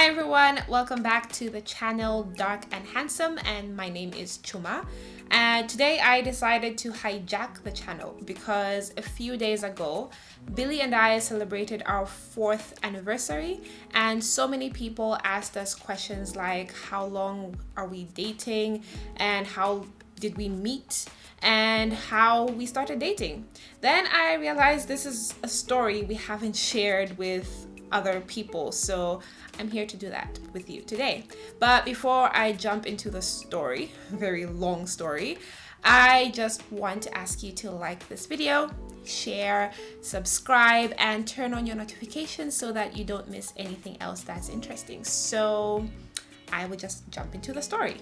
Hi everyone, welcome back to the channel Dark and Handsome, and my name is Chuma. And today I decided to hijack the channel because a few days ago Billy and I celebrated our 4th anniversary, and so many people asked us questions like how long are we dating and how did we meet and how we started dating. Then I realized this is a story we haven't shared with other people, so I'm here to do that with you today. But before I jump into the story, very long story, I just want to ask you to like this video, share, subscribe, and turn on your notifications so that you don't miss anything else that's interesting. So I will just jump into the story.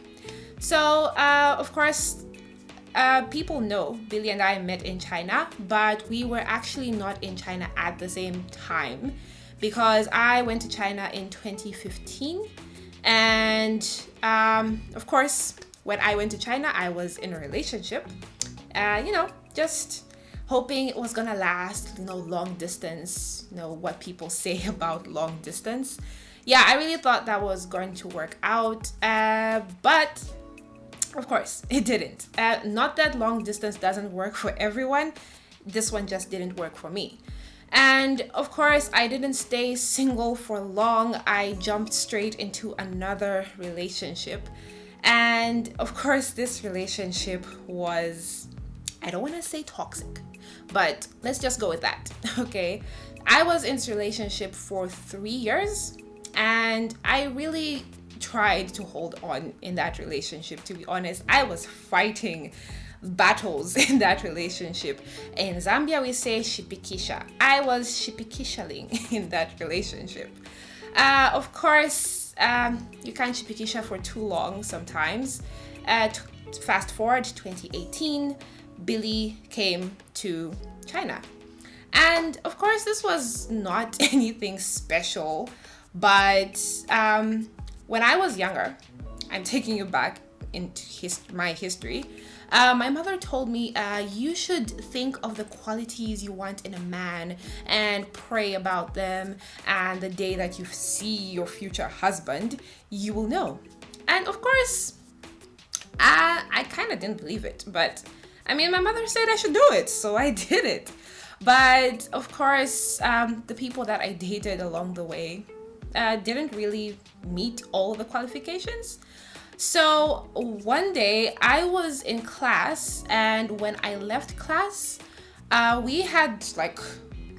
So of course, people know Billy and I met in China, but we were actually not in China at the same time, because I went to China in 2015. And of course, when I went to China, I was in a relationship, just hoping it was gonna last, long distance, what people say about long distance. Yeah, I really thought that was going to work out, but of course, it didn't. Not that long distance doesn't work for everyone. This one just didn't work for me. And of course, I didn't stay single for long. I jumped straight into another relationship. And of course, this relationship was, I don't want to say toxic, but let's just go with that, okay? I was in this relationship for 3 years, and I really tried to hold on in that relationship. To be honest, I was fighting battles in that relationship. In Zambia, we say shipikisha. I was shipikishaling in that relationship. Of course, you can't shipikisha for too long sometimes. Fast forward to 2018, Billy came to China. And of course, this was not anything special, but when I was younger, I'm taking you back into my history. My mother told me you should think of the qualities you want in a man and pray about them, and the day that you see your future husband, you will know. And of course, I kind of didn't believe it, but I mean, my mother said I should do it, so I did it. But of course, the people that I dated along the way didn't really meet all the qualifications. So one day I was in class, and when I left class, we had like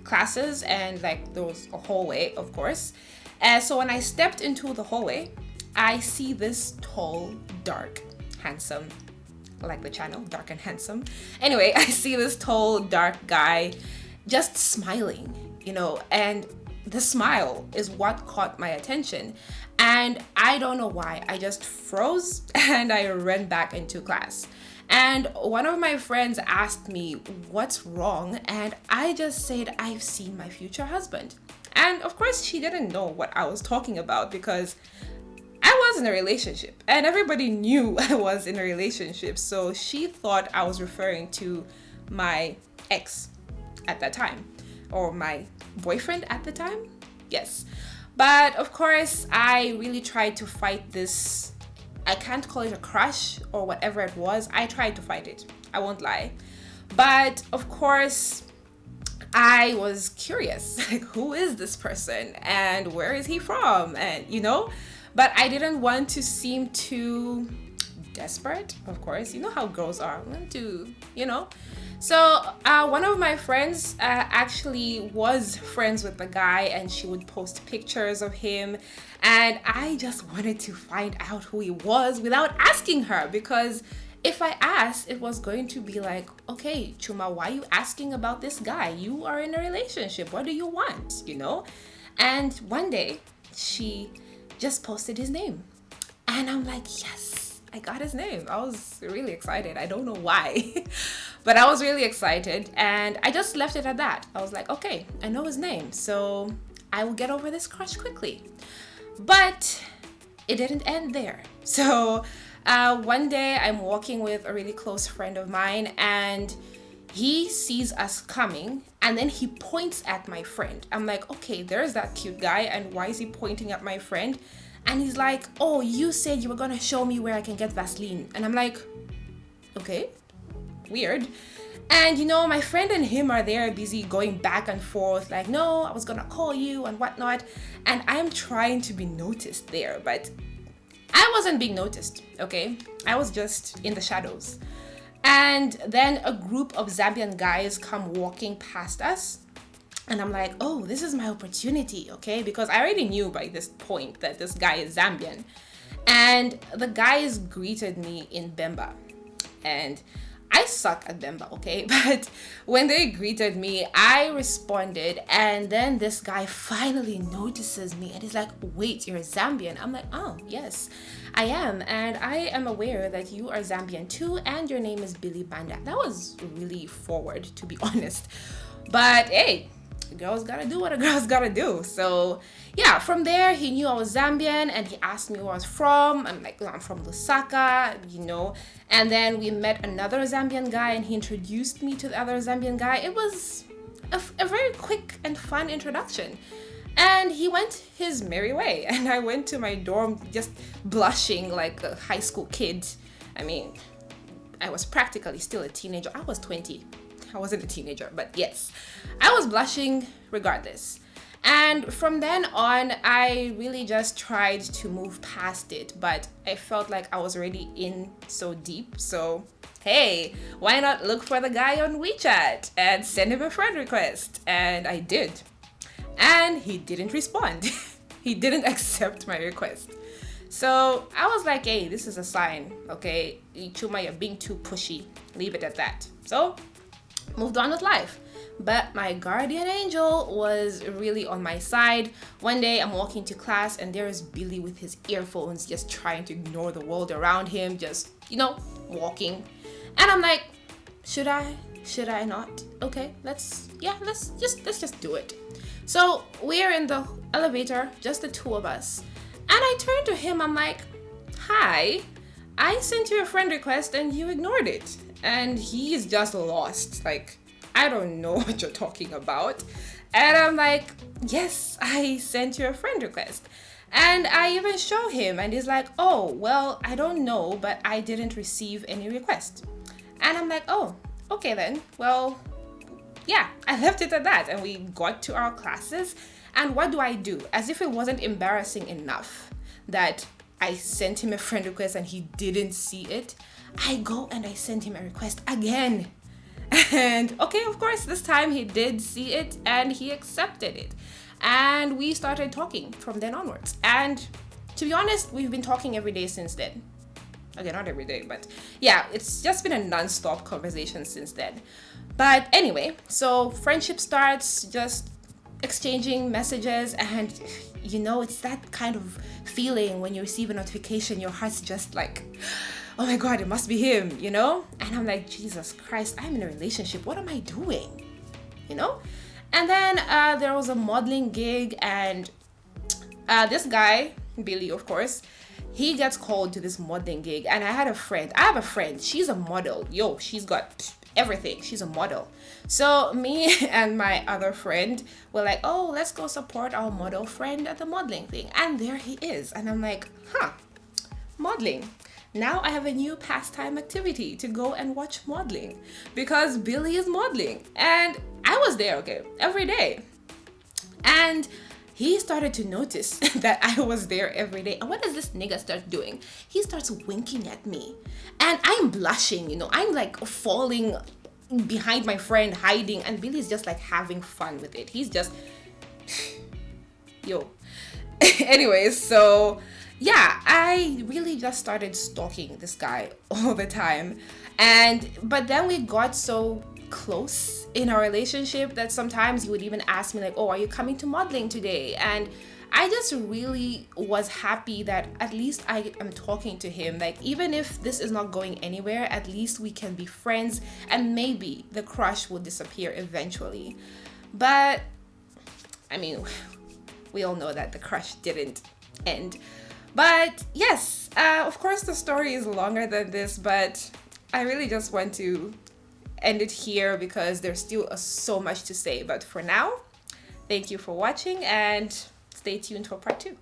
classes, and like there was a hallway, of course. And so when I stepped into the hallway, I see this tall, dark, handsome, like the channel, Dark and Handsome. Anyway, I see this tall, dark guy just smiling, and the smile is what caught my attention. And I don't know why, I just froze and I ran back into class. And one of my friends asked me what's wrong, and I just said I've seen my future husband. And of course, she didn't know what I was talking about, because I was in a relationship and everybody knew I was in a relationship. So she thought I was referring to my ex at that time, or my boyfriend at the time. Yes. But of course, I really tried to fight this. I can't call it a crush or whatever it was. I tried to fight it. I won't lie. But of course, I was curious. Like, who is this person and where is he from? And, but I didn't want to seem too desperate, of course. You know how girls are. I want to, So one of my friends actually was friends with the guy, and she would post pictures of him. And I just wanted to find out who he was without asking her, because if I asked, it was going to be like, okay, Chuma, why are you asking about this guy? You are in a relationship. What do you want? And one day she just posted his name. And I'm like, yes, I got his name. I was really excited. I don't know why, but I was really excited, and I just left it at that. I was like, okay, I know his name, so I will get over this crush quickly. But it didn't end there. So one day I'm walking with a really close friend of mine, and He sees us coming and then he points at my friend. I'm like, okay, there's that cute guy, and why is he pointing at my friend? And he's like, oh, you said you were gonna show me where I can get Vaseline. And I'm like, okay, weird. And my friend and him are there busy going back and forth, like, no, I was gonna call you and whatnot. And I'm trying to be noticed there, but I wasn't being noticed, okay? I was just in the shadows. And then a group of Zambian guys come walking past us. And I'm like, oh, this is my opportunity, okay? Because I already knew by this point that this guy is Zambian. And the guys greeted me in Bemba. And I suck at Bemba, okay? But when they greeted me, I responded. And then this guy finally notices me and he's like, wait, you're Zambian? I'm like, oh, yes, I am. And I am aware that you are Zambian too. And your name is Billy Banda. That was really forward, to be honest. But hey, a girl's gotta do what a girl's gotta do. So yeah, from there he knew I was Zambian and he asked me where I was from. I'm like, I'm from Lusaka, and then we met another Zambian guy and he introduced me to the other Zambian guy. It was a very quick and fun introduction, and he went his merry way and I went to my dorm just blushing like a high school kid. I mean, I was practically still a teenager. I was 20. I wasn't a teenager, but yes, I was blushing regardless. And from then on, I really just tried to move past it, but I felt like I was already in so deep. So, hey, why not look for the guy on WeChat and send him a friend request? And I did. And he didn't respond. He didn't accept my request. So I was like, hey, this is a sign, okay? Chuma, you're being too pushy. Leave it at that. So moved on with life. But my guardian angel was really on my side. One day I'm walking to class and there's Billy with his earphones just trying to ignore the world around him, just, walking. And I'm like, should I not? Okay, let's just do it. So we're in the elevator, just the two of us. And I turned to him, I'm like, hi, I sent you a friend request and you ignored it. And he's just lost, like, I don't know what you're talking about. And I'm like, yes, I sent you a friend request. And I even show him and he's like, oh, well, I don't know, but I didn't receive any request. And I'm like, oh, okay then. Well, yeah, I left it at that. And we got to our classes. And what do? As if it wasn't embarrassing enough that I sent him a friend request and he didn't see it, I go and I send him a request again. And okay, of course, this time he did see it and he accepted it. And we started talking from then onwards. And to be honest, we've been talking every day since then. Okay, not every day, but yeah, it's just been a non-stop conversation since then. But anyway, so friendship starts, just exchanging messages, and it's that kind of feeling when you receive a notification, your heart's just like, oh my God, it must be him, And I'm like, Jesus Christ, I'm in a relationship. What am I doing? And then there was a modeling gig, and this guy, Billy, of course, he gets called to this modeling gig. And I have a friend. She's a model. She's got everything. She's a model. So me and my other friend were like, oh, let's go support our model friend at the modeling thing. And there he is. And I'm like, modeling. Now I have a new pastime activity to go and watch modeling because Billy is modeling. And I was there, every day. And he started to notice that I was there every day. And what does this nigga start doing? He starts winking at me. And I'm blushing, I'm like falling behind my friend, hiding. And Billy's just like having fun with it. He's just, Anyways, so yeah, I really just started stalking this guy all the time. But then we got so close in our relationship that sometimes he would even ask me like, oh, are you coming to modeling today? And I just really was happy that at least I am talking to him. Like, even if this is not going anywhere, at least we can be friends and maybe the crush will disappear eventually. But I mean, we all know that the crush didn't end. But yes, of course the story is longer than this, but I really just want to end it here because there's still so much to say. But for now, thank you for watching and stay tuned for part 2.